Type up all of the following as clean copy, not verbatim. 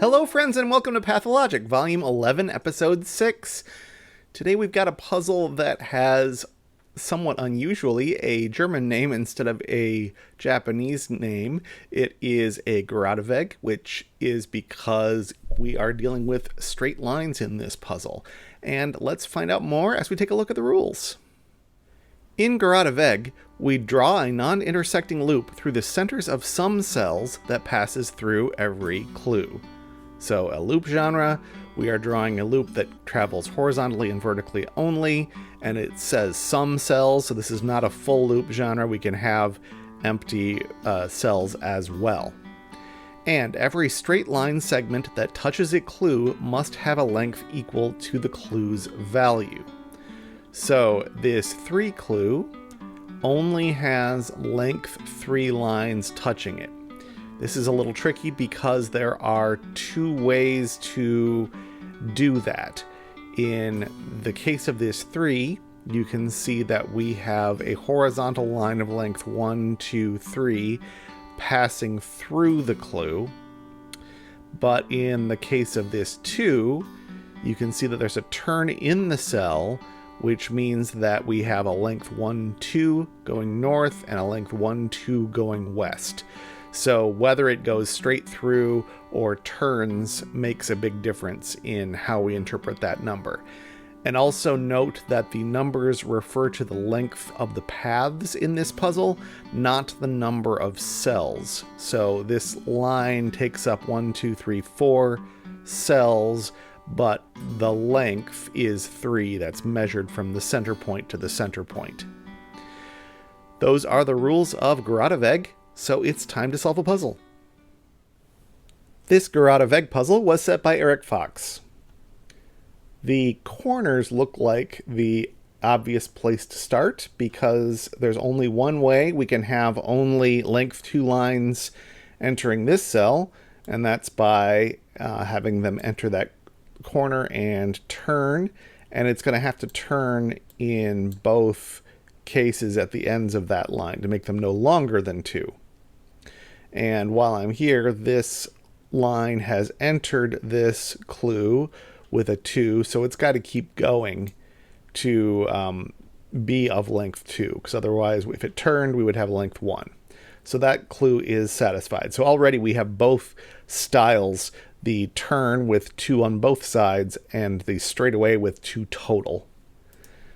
Hello friends and welcome to Pathologic, Volume 11, Episode 6. Today we've got a puzzle that has, somewhat unusually, a German name instead of a Japanese name. It is a Geradeweg, which is because we are dealing with straight lines in this puzzle. And let's find out more as we take a look at the rules. In Geradeweg, we draw a non-intersecting loop through the centers of some cells that passes through every clue. So a loop genre, we are drawing a loop that travels horizontally and vertically only, and it says some cells, so this is not a full loop genre. We can have empty cells as well. And every straight line segment that touches a clue must have a length equal to the clue's value. So this 3 clue only has length 3 lines touching it. This is a little tricky because there are 2 ways to do that. In the case of this 3, you can see that we have a horizontal line of length 1, 2, 3 passing through the clue. But in the case of this 2, you can see that there's a turn in the cell, which means that we have a length 1, 2 going north and a length 1, 2 going west. So whether it goes straight through or turns makes a big difference in how we interpret that number. And also note that the numbers refer to the length of the paths in this puzzle, not the number of cells. So this line takes up 1, 2, 3, 4 cells, but the length is 3 that's measured from the center point to the center point. Those are the rules of Geradeweg. So it's time to solve a puzzle. This Geradeweg puzzle was set by Eric Fox. The corners look like the obvious place to start because there's only one way. We can have only length 2 lines entering this cell, and that's by having them enter that corner and turn, and it's going to have to turn in both cases at the ends of that line to make them no longer than 2. And while I'm here, this line has entered this clue with a 2, so it's got to keep going to be of length 2, because otherwise, if it turned, we would have length 1. So that clue is satisfied. So already we have both styles, the turn with 2 on both sides and the straightaway with 2 total.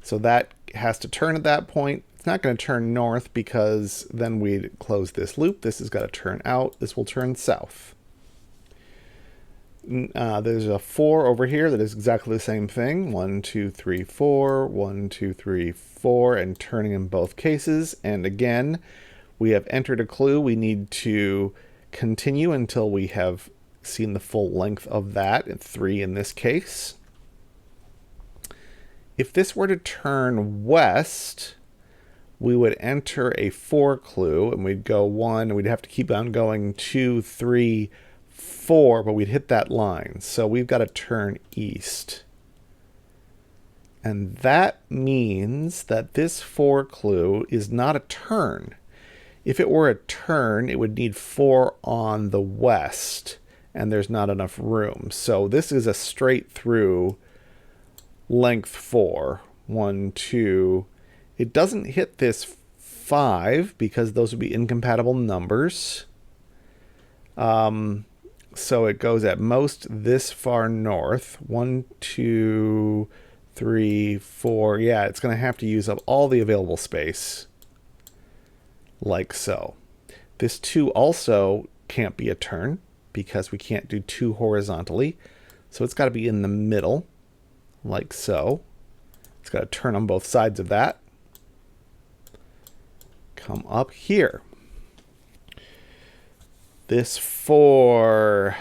So that has to turn at that point. It's not going to turn north because then we'd close this loop. This has got to turn out. This will turn south. There's a 4 over here that is exactly the same thing. 1, 2, 3, 4. 1, 2, 3, 4. And turning in both cases. And again, we have entered a clue. We need to continue until we have seen the full length of that. And 3 in this case. If this were to turn west, we would enter a 4 clue, and we'd go 1, and we'd have to keep on going 2, 3, 4, but we'd hit that line. So we've got to turn east. And that means that this 4 clue is not a turn. If it were a turn, it would need 4 on the west, and there's not enough room. So this is a straight through length 4. 1, 2. It doesn't hit this 5 because those would be incompatible numbers. So it goes at most this far north. 1, 2, 3, 4. Yeah, it's going to have to use up all the available space. Like so. This 2 also can't be a turn because we can't do 2 horizontally. So it's got to be in the middle. Like so. It's got to turn on both sides of that. Come up here. This 4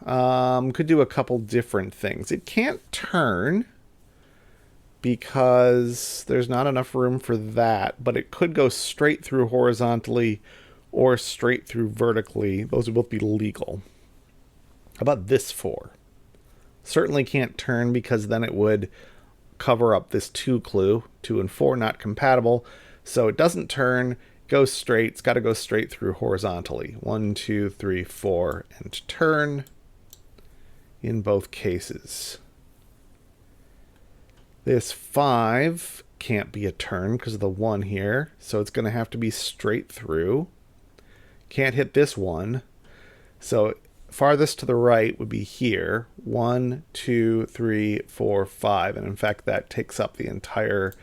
could do a couple different things. It can't turn because there's not enough room for that, but it could go straight through horizontally or straight through vertically. Those would both be legal. How about this 4? Certainly can't turn because then it would cover up this 2 clue. 2 and 4 not compatible. So it doesn't turn, goes straight. It's got to go straight through horizontally. 1, 2, 3, 4, and turn. in both cases. This 5 can't be a turn because of the 1 here, so it's going to have to be straight through. Can't hit this 1. So farthest to the right would be here. 1, 2, 3, 4, 5. And in fact, that takes up the entire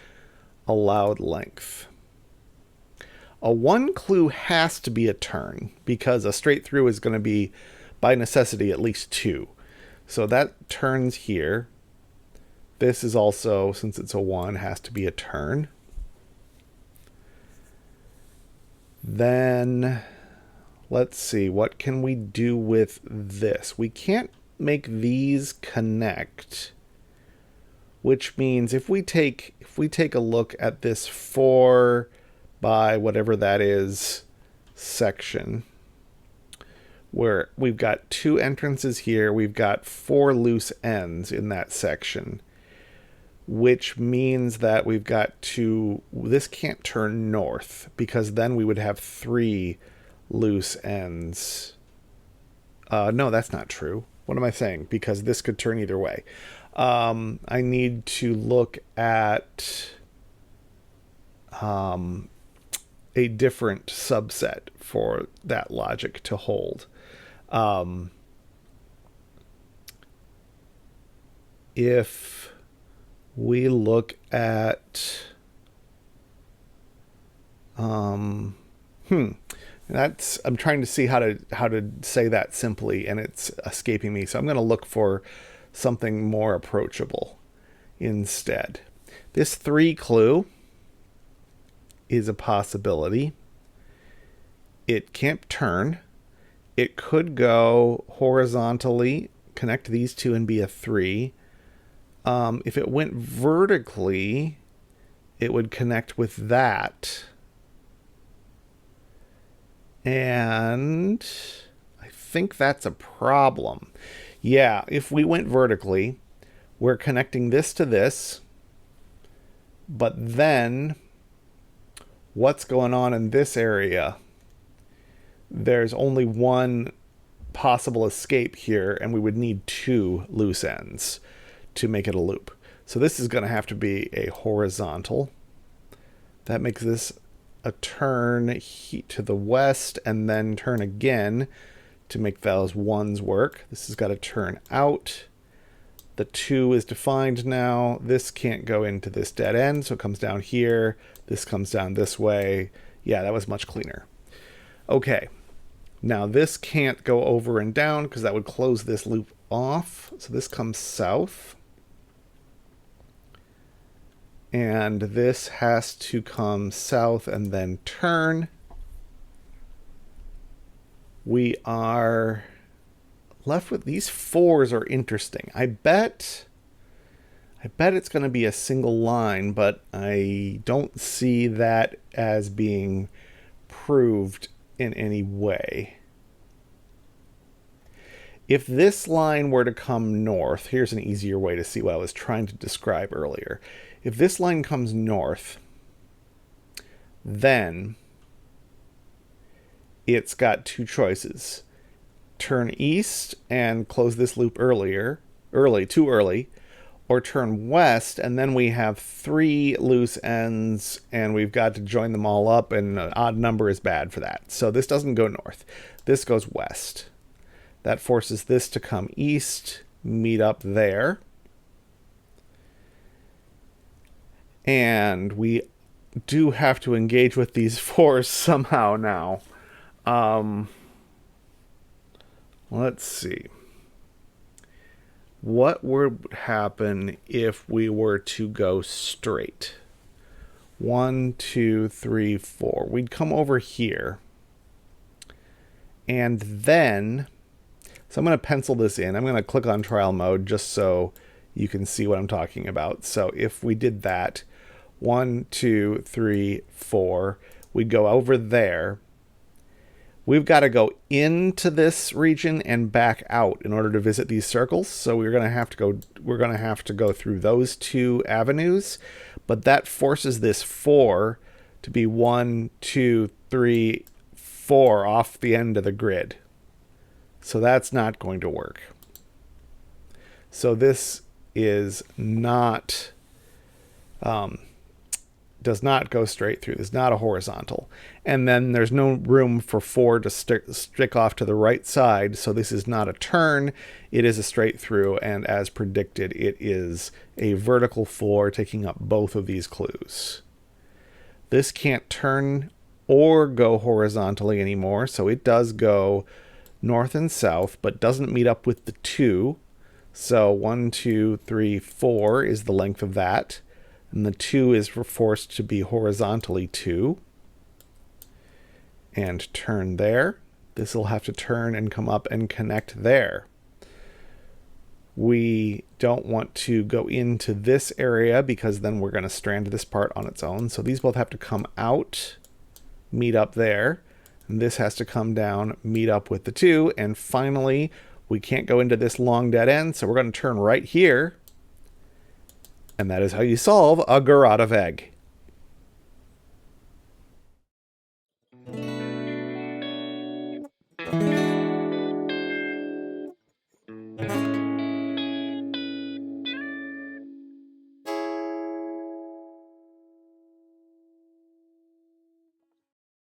allowed length. A 1 clue has to be a turn because a straight through is going to be, by necessity, at least 2. So that turns here. This is also, since it's a 1, has to be a turn. Then let's see, what can we do with this? We can't make these connect, which means if we take a look at this 4 by whatever that is section, where we've got 2 entrances here, we've got 4 loose ends in that section, which means that we've got to, this can't turn north because then we would have 3 loose ends. No, that's not true. What am I saying? Because this could turn either way. I need to look at a different subset for that logic to hold. If we look at that's, I'm trying to see how to say that simply, and it's escaping me. So I'm going to look for something more approachable instead. This 3 clue is a possibility. It can't turn. It could go horizontally, connect these 2 and be a 3. If it went vertically, it would connect with that. And I think that's a problem. Yeah, if we went vertically, we're connecting this to this. But then, what's going on in this area? There's only 1 possible escape here, and we would need 2 loose ends to make it a loop. So this is going to have to be a horizontal. That makes this a turn to the west and then turn again to make those 1s work. This has got to turn out. The 2 is defined now. This can't go into this dead end, so it comes down here. This comes down this way. Yeah, that was much cleaner. Okay, now this can't go over and down because that would close this loop off. So this comes south. And this has to come south and then turn. We are left with these 4s are interesting. I bet it's going to be a single line, but I don't see that as being proved in any way. If this line were to come north, here's an easier way to see what I was trying to describe earlier. If this line comes north, then it's got 2 choices. Turn east and close this loop too early, or turn west, and then we have 3 loose ends, and we've got to join them all up, and an odd number is bad for that. So this doesn't go north. This goes west. That forces this to come east, meet up there. And we do have to engage with these 4s somehow now. Let's see. What would happen if we were to go straight? 1, 2, 3, 4. We'd come over here. And then, so I'm going to pencil this in. I'm going to click on trial mode just so you can see what I'm talking about. So if we did that, 1, 2, 3, 4, we'd go over there. We've got to go into this region and back out in order to visit these circles. So we're going to have to go through those 2 avenues, but that forces this 4 to be 1, 2, 3, 4 off the end of the grid. So that's not going to work. So this is not, does not go straight through. This is not a horizontal. And then there's no room for 4 to stick off to the right side. So this is not a turn. It is a straight through. And as predicted, it is a vertical floor taking up both of these clues. This can't turn or go horizontally anymore. So it does go north and south, but doesn't meet up with the 2. So 1, 2, 3, 4 is the length of that. And the 2 is forced to be horizontally 2. And turn there. This will have to turn and come up and connect there. We don't want to go into this area because then we're going to strand this part on its own. So these both have to come out, meet up there. And this has to come down, meet up with the 2. And finally, we can't go into this long dead end. So we're going to turn right here. And that is how you solve a Geradeweg.